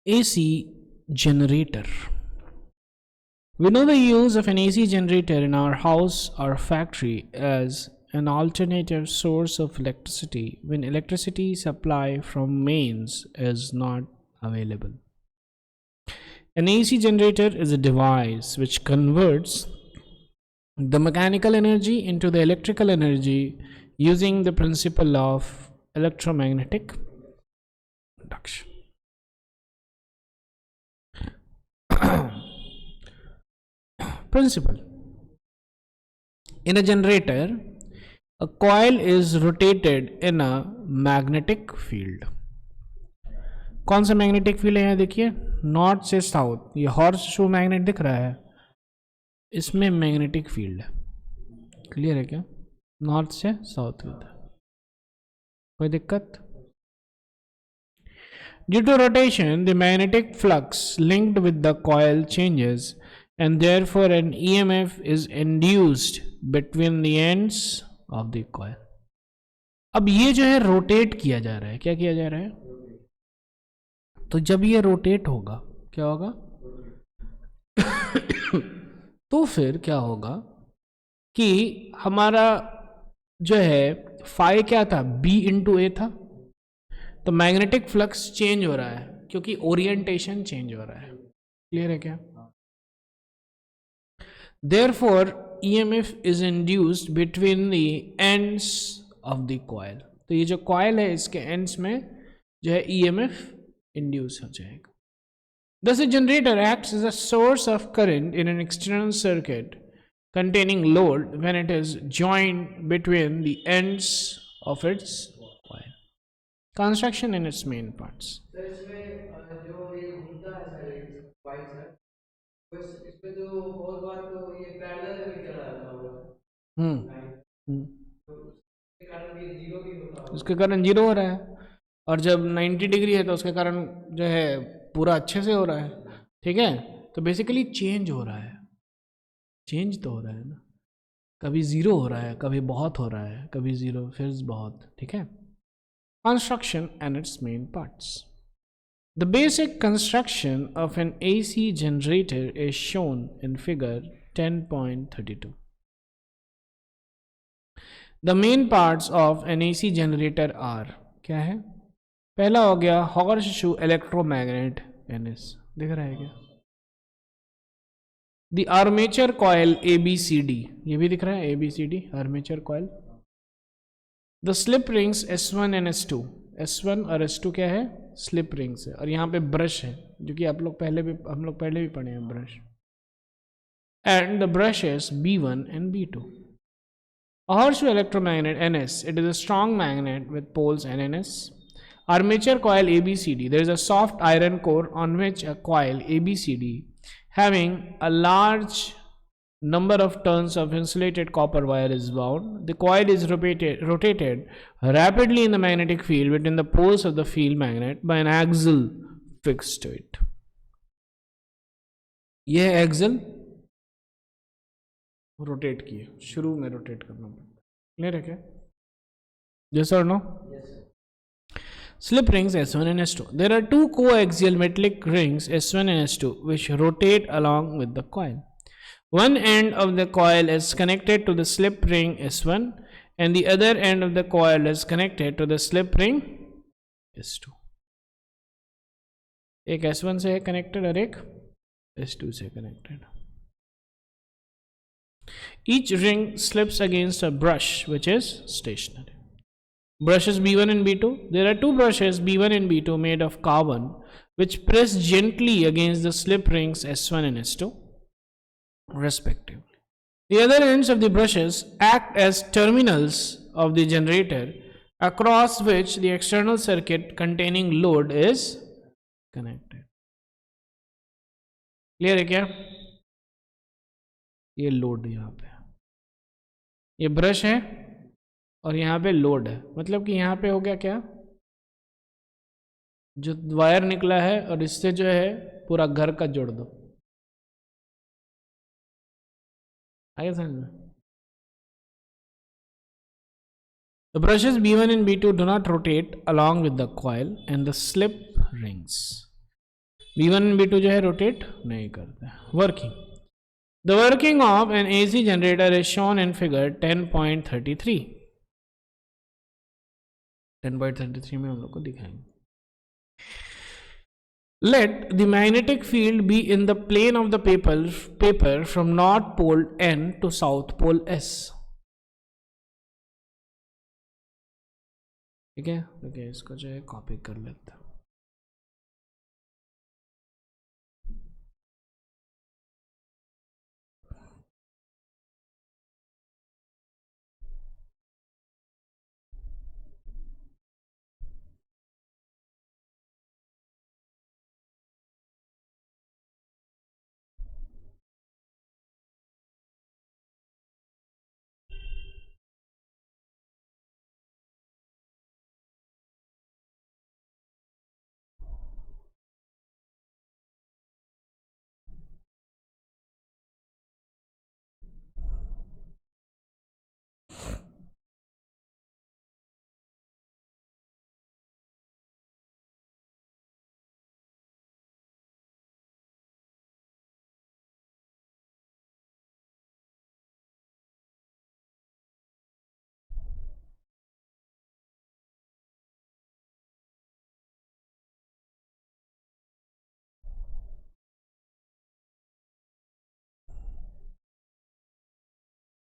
AC generator. We know the use of an AC generator in our house or factory as an alternative source of electricity when electricity supply from mains is not available. An AC generator is a device which converts the mechanical energy into the electrical energy using the principle of electromagnetic induction. Principle. In a generator, a coil is rotated in a magnetic field. कौन सा magnetic field है यहाँ देखिए, north से south, ये horse shoe magnet दिख रहा है, इसमें मैग्नेटिक फील्ड है. क्लियर है क्या? नॉर्थ से साउथ की तरफ. कोई दिक्कत? Due to rotation, the magnetic flux linked with the coil changes and therefore an EMF is induced between the ends of the coil. अब ये जो है रोटेट किया जा रहा है, क्या किया जा रहा है? तो जब ये रोटेट होगा क्या होगा? तो फिर क्या होगा कि हमारा जो है फाई क्या था, बी इंटू ए था, तो मैग्नेटिक फ्लक्स चेंज हो रहा है क्योंकि ओरिएंटेशन चेंज हो रहा है. क्लियर है क्या? Therefore EMF is induced between the ends of the coil. तो ये जो कॉयल है इसके एंड्स में जो है EMF इंड्यूस हो जाएगा. Thus a generator acts as a source of current in an external circuit containing load when it is joined between the ends of its coil. Construction in its main parts. Sir इसमें जो ये घूमता है sir, coil sir, इसमें जो बहुत बार तो ये पैरेलल में चला जाता होगा. तो उसके कारण ये जीरो भी होता होगा. उसके कारण जीरो हो रहा है, और जब 90 डिग्री है तो उसके कारण जो है पूरा अच्छे से हो रहा है. ठीक है, तो बेसिकली चेंज हो रहा है, चेंज तो हो रहा है ना, कभी ज़ीरो हो रहा है, कभी बहुत हो रहा है, कभी ज़ीरो फिर बहुत. ठीक है. Construction and it's main parts. The basic construction of an AC generator is shown in figure 10.32. The main parts of an AC generator are, क्या है? पहला हो गया हॉर्स शू इलेक्ट्रोमैग्नेट NS, दिख रहा है क्या? द आर्मेचर कॉयल ABCD, ये भी दिख रहा है ABCD, armature coil. The slip rings S1 and S2. S1 और S2 क्या है? स्लिप रिंग्स है, और यहाँ पे ब्रश है जो कि हम लोग पहले भी पढ़े हैं, brush. And the brushes B1 and B2. A horseshoe electromagnet NS, it is a strong magnet with poles NS. Armature coil ABCD, there is a soft iron core on which a coil ABCD having a large number of turns of insulated copper wire is wound. The coil is rotated rapidly in the magnetic field between the poles of the field magnet by an axle fixed to it. यह axle rotate किए, शुरू में rotate करना पड़ता है. Clear है क्या? Yes or no? Yes sir. Slip rings S1 and S2. There are two coaxial metallic rings S1 and S2 which rotate along with the coil. One end of the coil is connected to the slip ring S1 and the other end of the coil is connected to the slip ring S2. एक S1 से है connected और एक S2 से connected. Each ring slips against a brush which is stationary. Brushes B1 and B2. There are two brushes B1 and B2 made of carbon which press gently against the slip rings S1 and S2 respectively. The other ends of the brushes act as terminals of the generator across which the external circuit containing load is connected. Clear है क्या? ये load यहाँ पे, ये brush है और यहाँ पे लोड है, मतलब कि यहाँ पे हो गया क्या, जो वायर निकला है और इससे जो है पूरा घर का जोड़ दो. आगे समझ में? The brushes B1 and B2 do not rotate along with the coil and the slip rings. B1 और B2 जो है रोटेट नहीं करते। Working, the working of an AC generator is shown in figure 10.33। 10.33 में हम लोग को दिखाएंगे। Let the magnetic field be in the plane of the paper from north pole N to south pole S। ठीक है, okay, इसको जो है कॉपी कर लेते हैं।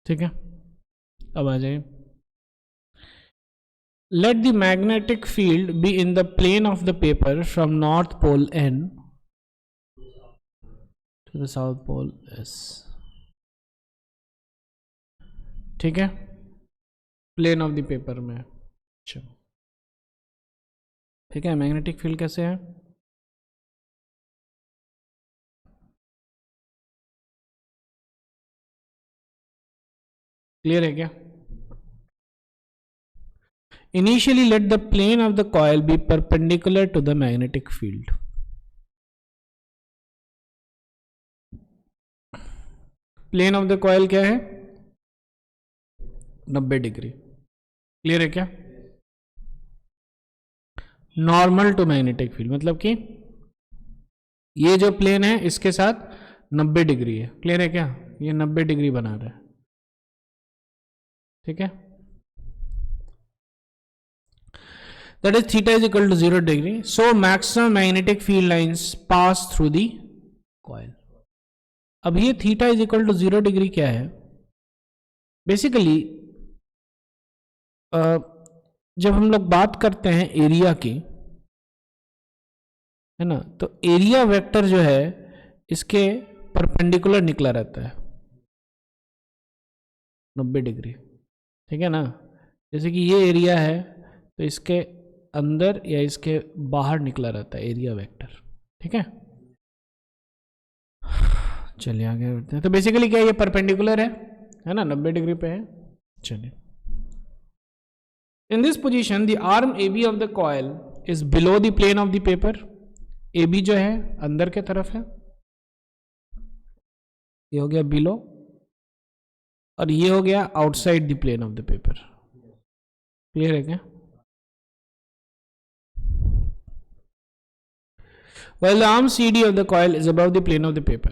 ठीक है, अब आ जाइए। Let the magnetic field be in the plane of the paper from north pole N to the south pole S। ठीक है, प्लेन ऑफ द पेपर में। अच्छा, ठीक है, मैग्नेटिक फील्ड कैसे है? क्लियर है क्या? Initially, let the plane of the coil be perpendicular to the magnetic field। Plane of the coil क्या है? 90 डिग्री। क्लियर है क्या? नॉर्मल टू मैग्नेटिक फील्ड मतलब कि ये जो प्लेन है इसके साथ 90 डिग्री है। क्लियर है क्या? ये 90 डिग्री बना रहा है। ठीक है, that is theta is equal to 0 degree, so maximum magnetic field lines pass through the coil। अब ये theta is equal to 0 degree क्या है? बेसिकली जब हम लोग बात करते हैं एरिया की, है ना, तो एरिया वेक्टर जो है इसके परपेंडिकुलर निकला रहता है 90 डिग्री। ठीक है ना, जैसे कि ये एरिया है तो इसके अंदर या इसके बाहर निकला रहता है एरिया वेक्टर। ठीक है, चलिए आगे बढ़ते हैं। तो बेसिकली क्या ये परपेंडिकुलर है ना, 90 डिग्री पे है। चलिए, in this position the arm AB of the coil is below the plane of the paper. AB जो है अंदर के तरफ है, ये हो गया बिलो, और ये हो गया outside the plane of the paper. Clear है क्या? While the arm CD of the coil is above the plane of the paper,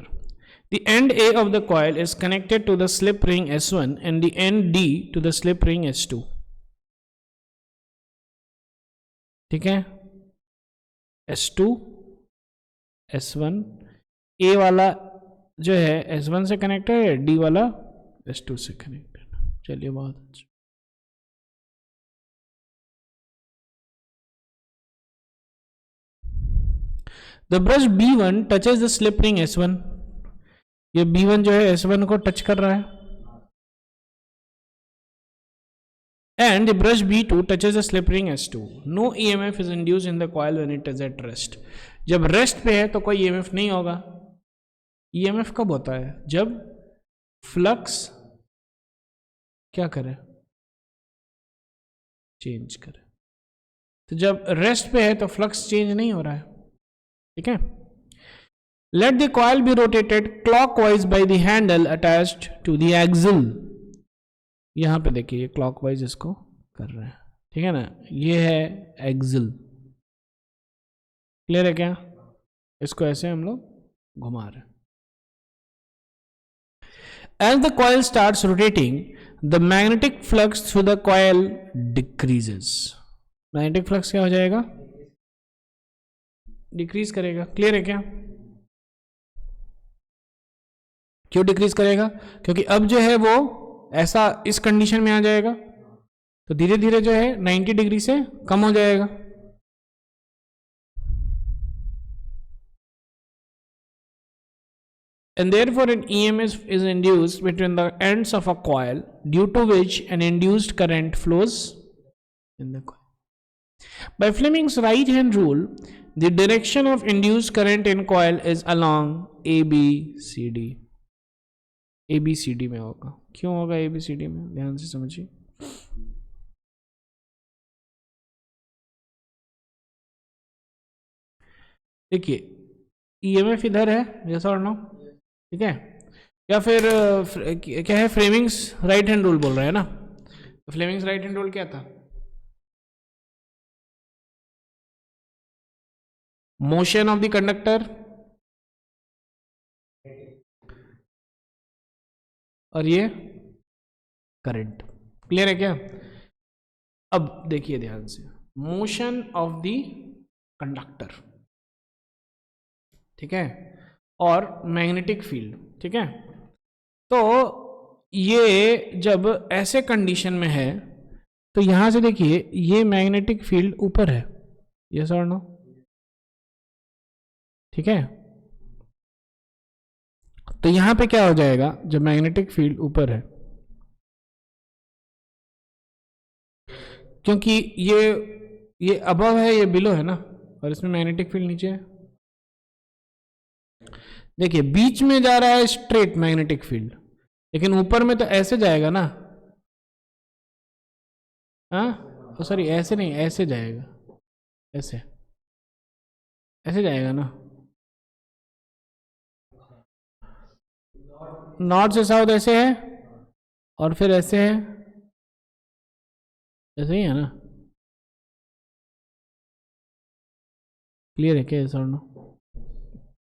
the end A of the coil is connected to the slip ring S1 and the end D to the slip ring S2। ठीक है, S2 S1, A वाला जो है S1 से connected है, D वाला S2 से connected. चलिए, बहुत अच्छा। The brush B1 touches the slip ring S1। ये B1 जो है S1 को टच कर रहा है, and the brush B2 touches the slip ring S2। No EMF is induced in the coil when it is at rest। जब rest पे है तो कोई EMF नहीं होगा। EMF कब होता है? जब फ्लक्स क्या करे? चेंज करे। तो जब रेस्ट पे है तो फ्लक्स चेंज नहीं हो रहा है। ठीक है, let the coil be rotated clockwise by the handle attached to the axle. यहां पे देखिए, ये क्लॉकवाइज इसको कर रहे हैं। ठीक है ना, ये है एक्सिल। क्लियर है क्या? इसको ऐसे हम लोग घुमा रहे हैं। As the coil starts rotating, the magnetic flux through the coil decreases. Magnetic flux क्या हो जाएगा? डिक्रीज करेगा। क्लियर है क्या? क्यों डिक्रीज करेगा? क्योंकि अब जो है वो ऐसा इस कंडीशन में आ जाएगा, तो धीरे धीरे जो है 90 डिग्री से कम हो जाएगा। And therefore an EMF is induced between the ends of a coil, due to which an induced current flows in the coil. By Fleming's right hand rule, the direction of induced current in coil is along ABCD. ABCD में होगा। क्यों होगा ABCD में? ध्यान से समझिए। देखिए EMF इधर है, यस और नो? ठीक है, या फिर क्या है, फ्लेमिंग्स राइट हैंड रूल बोल रहा है ना। तो फ्लेमिंग्स राइट हैंड रूल क्या था? मोशन ऑफ द कंडक्टर और ये करंट। क्लियर है क्या? अब देखिए ध्यान से, मोशन ऑफ द कंडक्टर, ठीक है, और मैग्नेटिक फील्ड, ठीक है। तो ये जब ऐसे कंडीशन में है तो यहां से देखिए ये मैग्नेटिक फील्ड ऊपर है, यस और नो? ठीक है, तो यहां पे क्या हो जाएगा जब मैग्नेटिक फील्ड ऊपर है, क्योंकि ये अबव है, ये बिलो है ना, और इसमें मैग्नेटिक फील्ड नीचे है। देखिए बीच में जा रहा है स्ट्रेट मैग्नेटिक फील्ड, लेकिन ऊपर में तो ऐसे जाएगा ना। हाँ, तो सॉरी ऐसे नहीं, ऐसे जाएगा, ऐसे ऐसे जाएगा ना। नॉर्थ से साउथ ऐसे है, और फिर ऐसे है, ऐसे ही है ना। क्लियर है क्या, ऐसा और नो?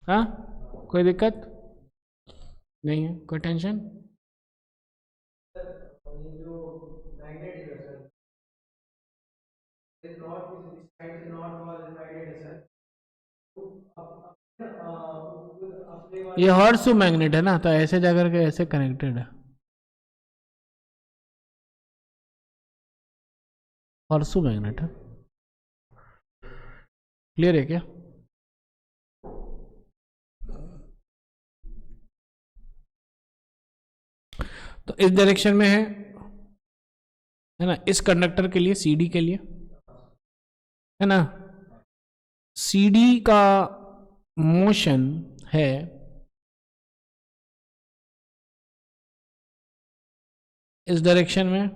हाँ, कोई दिक्कत नहीं है, कोई टेंशन? ये जो मैग्नेट है सर, नॉर्थ इस साइड से नॉर्थ वाले मैग्नेट है सर, अपने वाले ये हॉर्सू मैग्नेट है ना, तो ऐसे जाकर के ऐसे कनेक्टेड है। हॉर्सू मैग्नेट है। क्लियर है क्या? तो इस डायरेक्शन में है ना, इस कंडक्टर के लिए, सीडी के लिए, है ना, सीडी का मोशन है इस डायरेक्शन में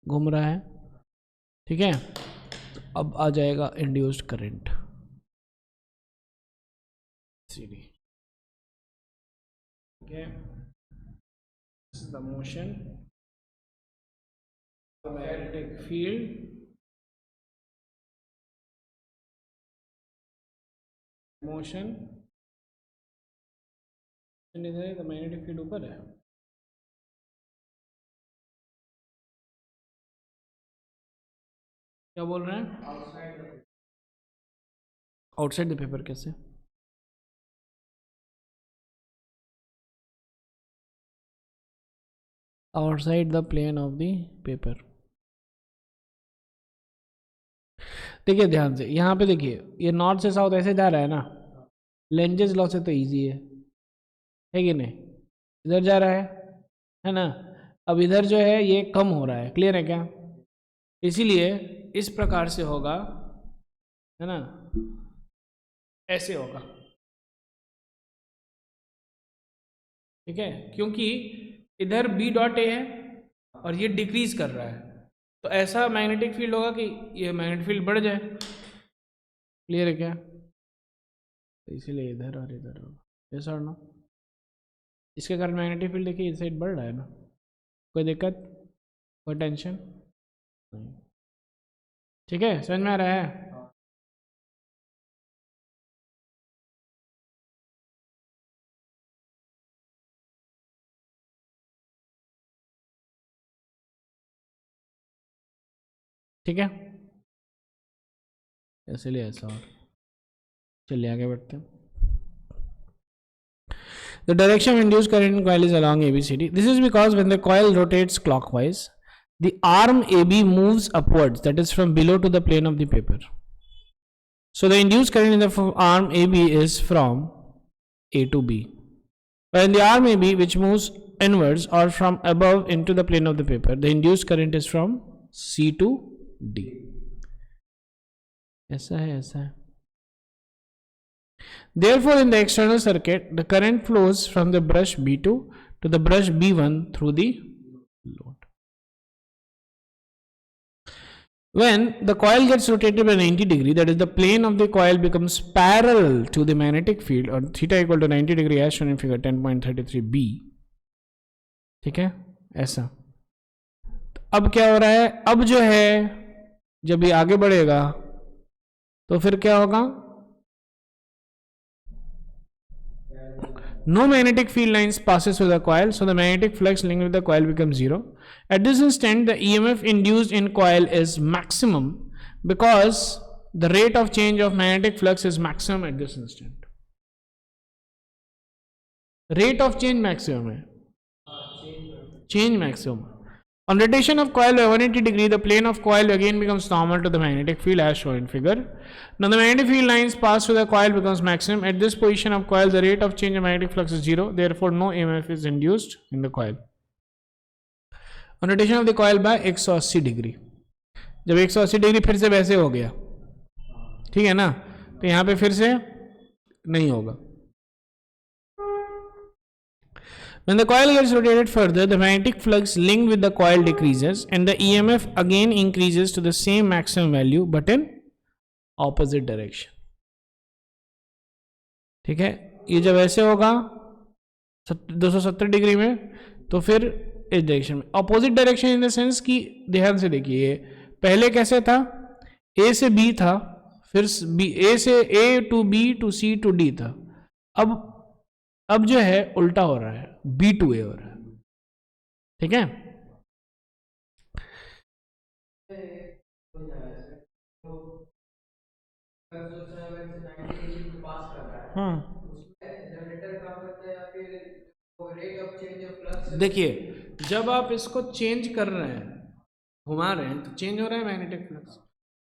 घूम रहा है, ठीक है। तो अब आ जाएगा इंड्यूस्ड करंट सीडी, ठीक है। This is the motion, magnetic field, motion इधर, तो मैग्नेटिक फील्ड ऊपर है। क्या बोल रहे हैं? आउटसाइड द पेपर कैसे? Outside the plane of the paper. देखिए ध्यान से, यहाँ पे देखिए ये नॉर्थ से साउथ ऐसे जा रहा है ना, लेंजेस लॉ से तो इजी है कि नहीं? इधर जा रहा है ना। अब इधर जो है ये कम हो रहा है, क्लियर है क्या? इसीलिए इस प्रकार से होगा, है ना, ऐसे होगा, ठीक है, क्योंकि इधर बी डॉट ए है और ये डिक्रीज कर रहा है, तो ऐसा मैग्नेटिक फील्ड होगा कि ये मैग्नेटिक फील्ड बढ़ जाए। क्लियर है क्या? तो इसीलिए इधर और इधर होगा, यस और नो? इसके कारण मैग्नेटिक फील्ड देखिए इस साइड बढ़ रहा है ना। कोई दिक्कत, कोई टेंशन नहीं, ठीक है, समझ में आ रहा है? ठीक है, इसलिए ऐसा और चलिए आगे बढ़ते हैं. The direction of induced current in coil is along ABCD. This is because when the coil rotates clockwise, the arm AB moves upwards, that is from below to the plane of the paper. So the induced current in the arm AB is from A to B. But in the arm AB, which moves inwards or from above into the plane of the paper, the induced current is from C to D. ऐसा है. Therefore, in the external circuit, the current flows from the brush B2 to the brush B1 through the load. When the coil gets rotated by 90 degree, that is the plane of the coil becomes parallel to the magnetic field, or theta equal to 90 degree as shown in figure 10.33b. ठीक है, ऐसा. अब क्या हो रहा है, अब जो है जब ये आगे बढ़ेगा तो फिर क्या होगा, no magnetic field lines passes through the coil, so the magnetic flux linked with the coil becomes zero. At this instant, the EMF induced in coil is maximum because the rate of change of magnetic flux is maximum at this instant. Rate of change maximum है, change maximum. On rotation of coil by 180 degree, the plane of coil again becomes normal to the magnetic field as shown in figure. Now the magnetic field lines pass through the coil becomes maximum. At this position of coil, the rate of change of magnetic flux is zero. Therefore, no EMF is induced in the coil. On rotation of the coil by 180 degree, जब 180 degree फिर से वैसे हो गया, ठीक है ना, तो यहाँ पे फिर से नहीं होगा. When the coil gets rotated further, the magnetic flux linked with the coil decreases and the EMF again increases to the same maximum value but in opposite direction. ठीक है, ये जब ऐसे होगा 270 डिग्री में, तो फिर इस डायरेक्शन में, opposite direction in the sense कि ध्यान से देखिए, पहले कैसे था, ए से बी था, फिर ए से A to B to C to D था. अब जो है उल्टा हो रहा है, बी टू ए हो रहा है. ठीक है, देखिए जब आप इसको चेंज कर रहे हैं, घुमा रहे हैं, तो चेंज हो रहा है मैग्नेटिक फ्लक्स,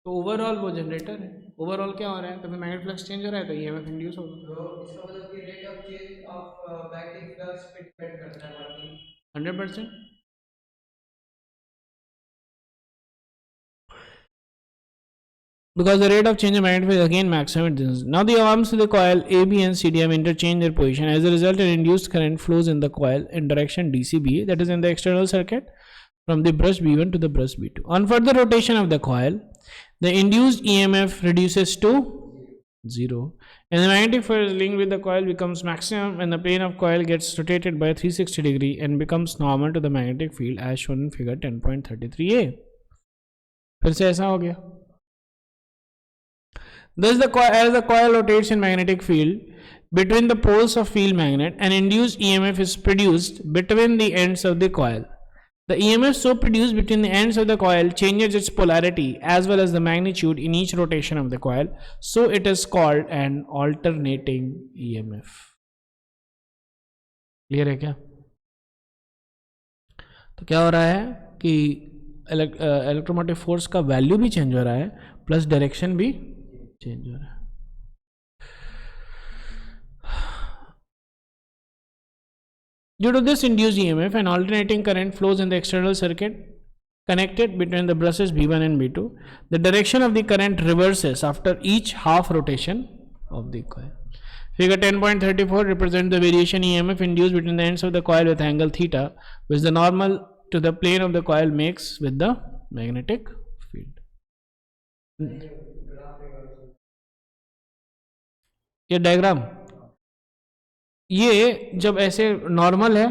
तो ओवरऑल वो जनरेटर है, ओवरऑल क्या हो रहा है, तभी मैग्नेटिक फ्लक्स चेंज हो रहा है, तो ईएमएफ इंड्यूस होगा. तो इसका मतलब कि rate of change of magnetic flux पे डिपेंड करता है working 100%. Because the rate of change of magnetic field is again maximum. Now the arms of the coil A, B and CD have interchanged their position. As a result, an induced current flows in the coil in direction DCB, that is in the external circuit, from the brush B1 to the brush B2. On further rotation of the coil, the induced EMF reduces to 0 and the magnetic field linked with the coil becomes maximum when the plane of coil gets rotated by 360 degree and becomes normal to the magnetic field as shown in figure 10.33a. फिर से ऐसा हो गया. Thus, as the coil rotates in magnetic field between the poles of field magnet, an induced EMF is produced between the ends of the coil. The EMF so produced between the ends of the coil changes its polarity as well as the magnitude in each rotation of the coil. So it is called an alternating EMF. Clear है क्या? तो क्या हो रहा है कि electromotive force का value भी चेंज हो रहा है, प्लस डायरेक्शन भी चेंज हो रहा है. Due to this induced EMF, an alternating current flows in the external circuit connected between the brushes B1 and B2. The direction of the current reverses after each half rotation of the coil. Figure 10.34 represents the variation EMF induced between the ends of the coil with angle theta, which the normal to the plane of the coil makes with the magnetic field. ये diagram, ये जब ऐसे normal है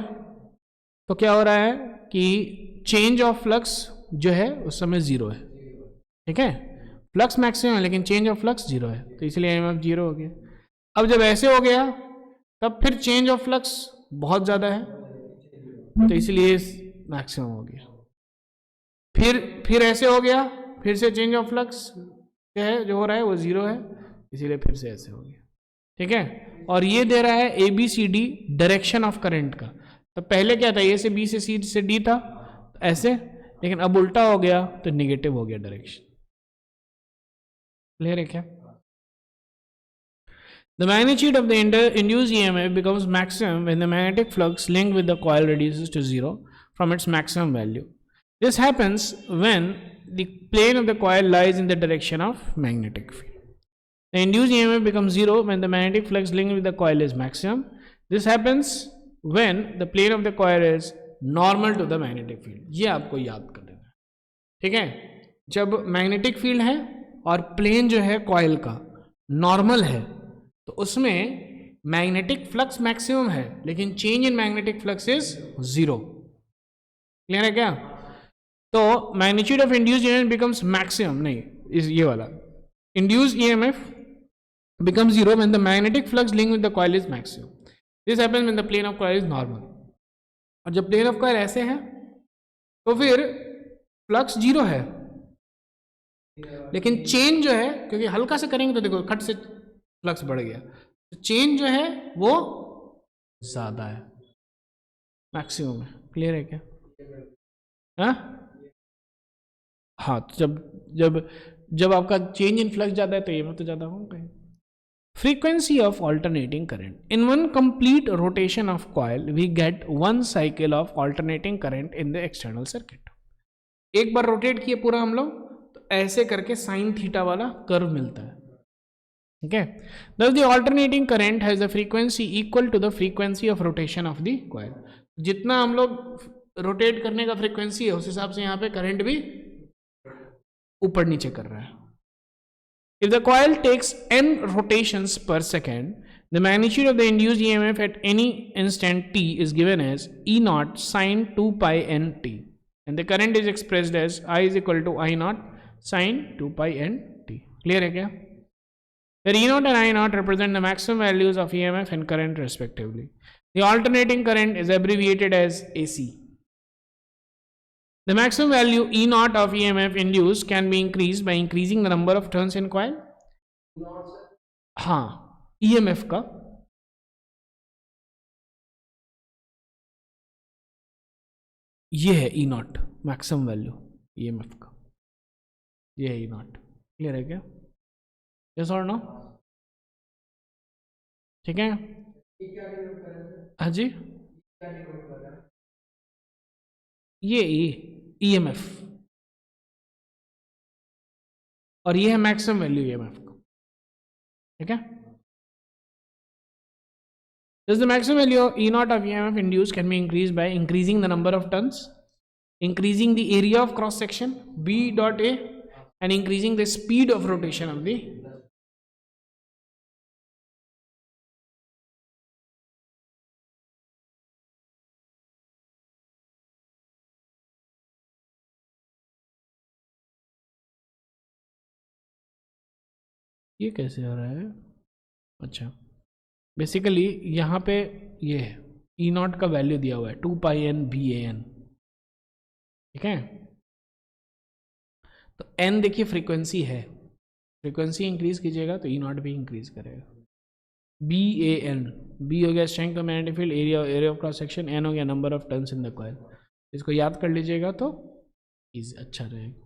तो क्या हो रहा है कि चेंज ऑफ फ्लक्स जो है उस समय जीरो है. ठीक है, फ्लक्स मैक्सिमम है लेकिन चेंज ऑफ फ्लक्स जीरो है, तो इसलिए एमएफ जीरो हो गया. अब जब ऐसे हो गया तब फिर चेंज ऑफ फ्लक्स बहुत ज़्यादा है, तो इसलिए मैक्सिमम हो गया. फिर ऐसे हो गया, फिर से चेंज ऑफ फ्लक्स क्या है जो हो रहा है वो 0 है, इसीलिए फिर से ऐसे हो गया। ठीक है, और ये दे रहा है A B C D direction of current का। तो पहले क्या था, ए से बी से सी से डी था ऐसे, लेकिन अब उल्टा हो गया तो निगेटिव हो गया डायरेक्शन। क्लियर है क्या? The magnitude of the induced EMF becomes maximum when the magnetic flux linked with the coil reduces to 0 from its maximum value. This happens when the plane of the coil lies in the direction of magnetic field. The induced EMF becomes 0 when the magnetic flux linked with the coil is maximum. This happens when the plane of the coil is normal to the magnetic field. ये आपको याद कर लेना है। ठीक है, जब magnetic field है और प्लेन जो है कॉइल का नॉर्मल है तो उसमें मैग्नेटिक फ्लक्स मैक्सिमम है, लेकिन change in magnetic flux is 0। Clear है क्या? तो magnitude of induced EMF becomes maximum, नहीं इस ये वाला induced EMF becomes 0 when the magnetic flux linked with the coil is maximum. This happens when the plane of coil is normal. और जब plane of coil ऐसे है तो फिर फ्लक्स 0 है, लेकिन चेंज जो है, क्योंकि हल्का से करेंगे तो देखो खट से फ्लक्स बढ़ गया, तो चेंज जो है वो ज्यादा है, मैक्सिमम है। क्लियर है क्या? हाँ, तो जब आपका चेंज इन फ्लक्स ज्यादा है तो ये मत तो ज्यादा होगा। Frequency of alternating current. In one complete rotation of coil, we get one cycle of alternating current in the external circuit. एक बार रोटेट किए पूरा हम लोग तो ऐसे करके साइन थीटा वाला कर्व मिलता है। ठीक है, thus the alternating current has a frequency equal to the frequency of rotation of the coil. जितना हम लोग रोटेट करने का फ्रीक्वेंसी है उस हिसाब से यहाँ पे करंट भी ऊपर नीचे कर रहा है। If the coil takes n rotations per second, the magnitude of the induced EMF at any instant t is given as E naught sine 2 pi n t, and the current is expressed as I is equal to I naught sine 2 pi n t. Clear है क्या? Where E naught and I naught represent the maximum values of EMF and current respectively. The alternating current is abbreviated as AC. The maximum value E naught of EMF induced can be increased by increasing the number of turns in coil. हाँ, EMF का ये है E naught maximum value EMF का, ये है E naught। Clear है क्या? Yes और नो? ठीक है, हाँ जी, ये EMF और ये है मैक्सिमम वैल्यू EMF का। ठीक है, thus the maximum value of E naught of EMF induced can be increased by increasing the number of turns, increasing the area of cross section B dot A, and increasing the speed of rotation of the ये कैसे आ रहा है? अच्छा, basically यहाँ पे ये है E not का वैल्यू दिया हुआ है 2 पाई एन बी ए एन। ठीक है, तो n देखिए फ्रीक्वेंसी है, फ्रीक्वेंसी इंक्रीज कीजिएगा तो E नॉट भी इंक्रीज करेगा। बी ए एन, बी हो गया strength of magnetic field, area of cross section, N हो गया number of turns in the coil. इसको याद कर लीजिएगा तो अच्छा रहेगा।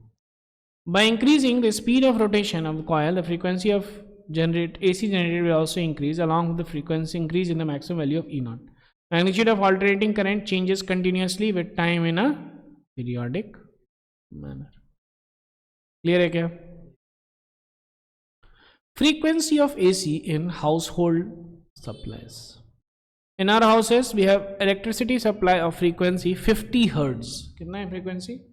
By increasing the speed of rotation of the coil, the frequency of AC generated will also increase along with the frequency increase in the maximum value of E naught. Magnitude of alternating current changes continuously with time in a periodic manner. Clear है क्या? Frequency of AC in household supplies. In our houses, we have electricity supply of frequency 50 Hertz. कितना है frequency?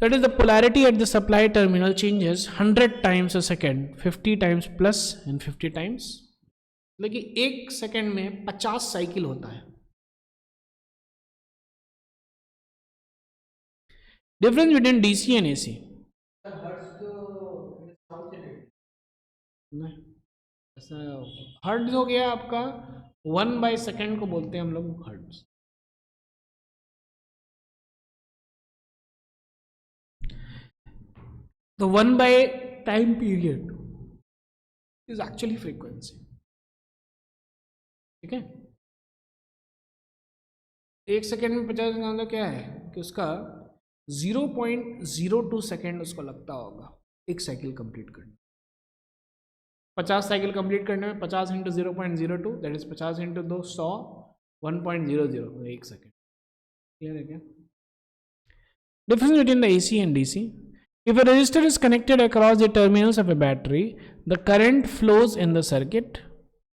That is, the polarity at the supply terminal changes 100 times a second, 50 times plus and 50 times, लेकिन एक second में 50 cycle होता है। Difference between DC and AC, ऐसा hertz हो गया आपका 1/सेकंड को बोलते हैं हम लोग हर्ट्ज। तो 1 by time period is actually frequency. ठीक है, 1 सेकेंड में 50 का मतलब क्या है कि उसका 0.02 सेकेंड उसको लगता होगा एक साइकिल कंप्लीट करने. 50 साइकिल कंप्लीट करने में 50 into 0.02 that is 50 into 2 100 1.00 1 second. Clear है क्या? Difference between the AC and DC. If a resistor is connected across the terminals of a battery, the current flows in the circuit,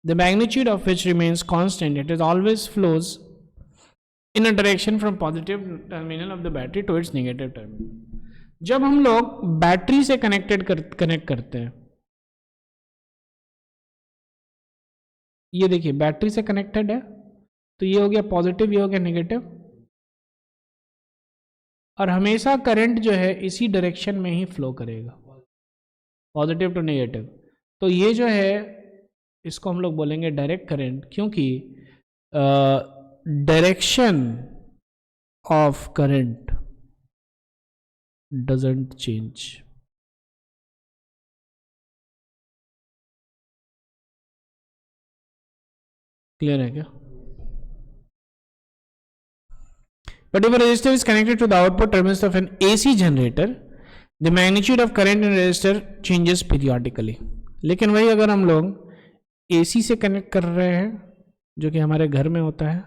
the magnitude of which remains constant. It is always flows in a direction from positive terminal of the battery to its negative terminal. जब हम लोग battery से connect करते हैं, ये देखिए battery से connected है तो ये हो गया पॉजिटिव, ये हो गया नेगेटिव, और हमेशा करंट जो है इसी डायरेक्शन में ही फ्लो करेगा, पॉजिटिव टू नेगेटिव. तो ये जो है इसको हम लोग बोलेंगे डायरेक्ट करंट, क्योंकि direction of current doesn't change. Clear है क्या? But if a resistor is connected to the output terminals of an AC generator, the magnitude of current in a resistor changes periodically. लेकिन वही अगर हम लोग AC से connect कर रहे हैं जो कि हमारे घर में होता है,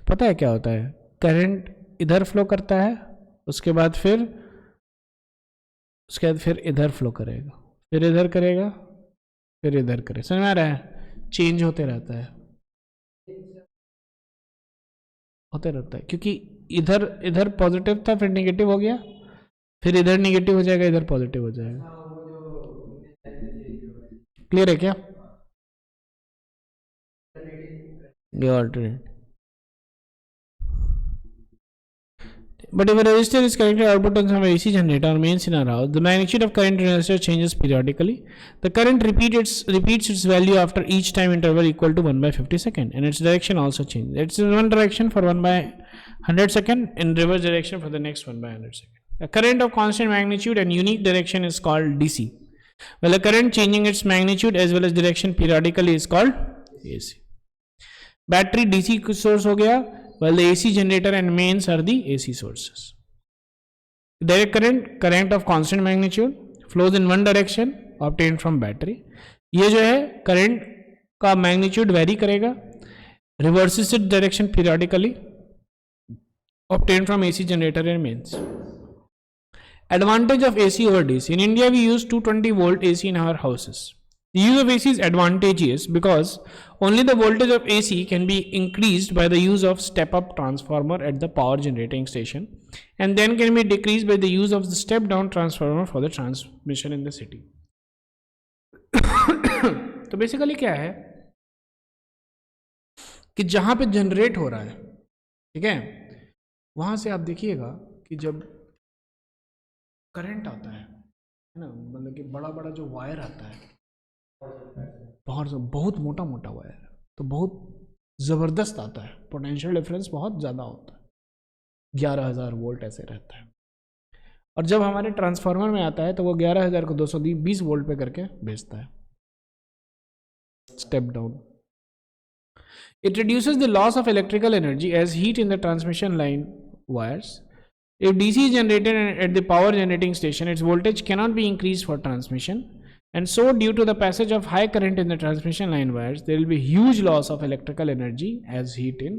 पता है क्या होता है? करंट इधर फ्लो करता है, उसके बाद फिर इधर फ्लो करेगा, फिर इधर करेगा, फिर इधर करेगा. समझ में आ रहा है? चेंज होते रहता है, क्योंकि इधर पॉजिटिव था, फिर नेगेटिव हो गया, फिर इधर नेगेटिव हो जाएगा, इधर पॉजिटिव हो जाएगा. क्लियर है क्या? ये alternate. But if a resistor is connected output on some AC generator or mains in our house, the magnitude of current in a resistor changes periodically. The current repeats its value after each time interval equal to 1 by 50 second, and its direction also changes. It's in one direction for 1 by 100 second, in reverse direction for the next 1 by 100 second. A current of constant magnitude and unique direction is called DC. Well, a current changing its magnitude as well as direction periodically is called AC. Battery DC source हो गया, while the AC generator and mains are the AC sources. Direct current of constant magnitude, flows in one direction obtained from battery. ये जो है current का magnitude vary करेगा, reverses its direction periodically, obtained from AC generator and mains. Advantage of AC over DC. In India, we use 220 volt AC in our houses. The use of AC is advantageous because only the voltage of AC can be increased by the use of step-up transformer at the power generating station, and then can be decreased by the use of the step-down transformer for the transmission in the city. तो basically क्या है कि जहां पे generate हो रहा है, ठीक है, वहां से आप देखिएगा कि जब करंट आता है ना, मतलब कि बड़ा बड़ा जो वायर आता है, बहुत मोटा मोटा वायर, तो बहुत ज़बरदस्त आता है, पोटेंशियल डिफरेंस बहुत ज़्यादा होता है, 11,000 वोल्ट ऐसे रहता है. और जब हमारे ट्रांसफार्मर में आता है तो वो 11,000 को 220 वोल्ट पे करके भेजता है, step down. It reduces the loss of electrical energy as heat in the transmission line wires. If DC is generated at the power generating station, its voltage cannot be increased for transmission. And so, due to the passage of high current in the transmission line wires, there will be huge loss of electrical energy as heat in.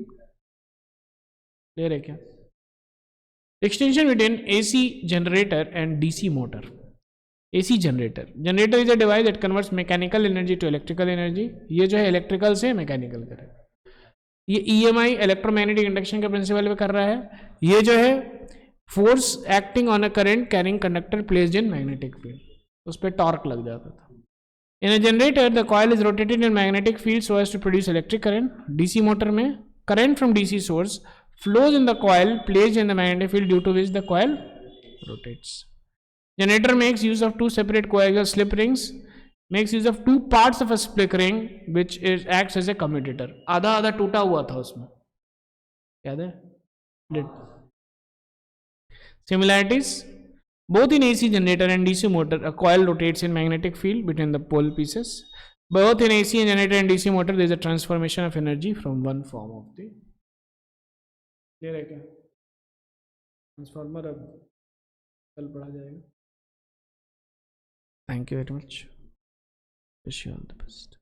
Clear है क्या? Distinction between AC generator and DC motor. AC generator. Generator is a device that converts mechanical energy to electrical energy. ये जो है electrical से mechanical करेगा. ये EMI electromagnetic induction के principal पे कर रहा है. ये जो है force acting on a current carrying conductor placed in magnetic field. उस पर टॉर्क लग जाता था. In a generator, the coil is rotated in magnetic field so as to produce electric current. DC motor में current from DC source flows in the coil placed in the magnetic field due to which the coil rotates. Generator makes use of two separate coaxial slip rings. Makes use of two parts of a split ring which acts as a commutator. आधा आधा टूटा हुआ था उसमें, याद है? Similarities. Both in AC generator and DC motor, a coil rotates in magnetic field between the pole pieces. Both in AC generator and DC motor, there is a transformation of energy from one form of the. Clear है क्या? Transformer अब कल पढ़ा जाएगा. Thank you very much. Wish you all the best.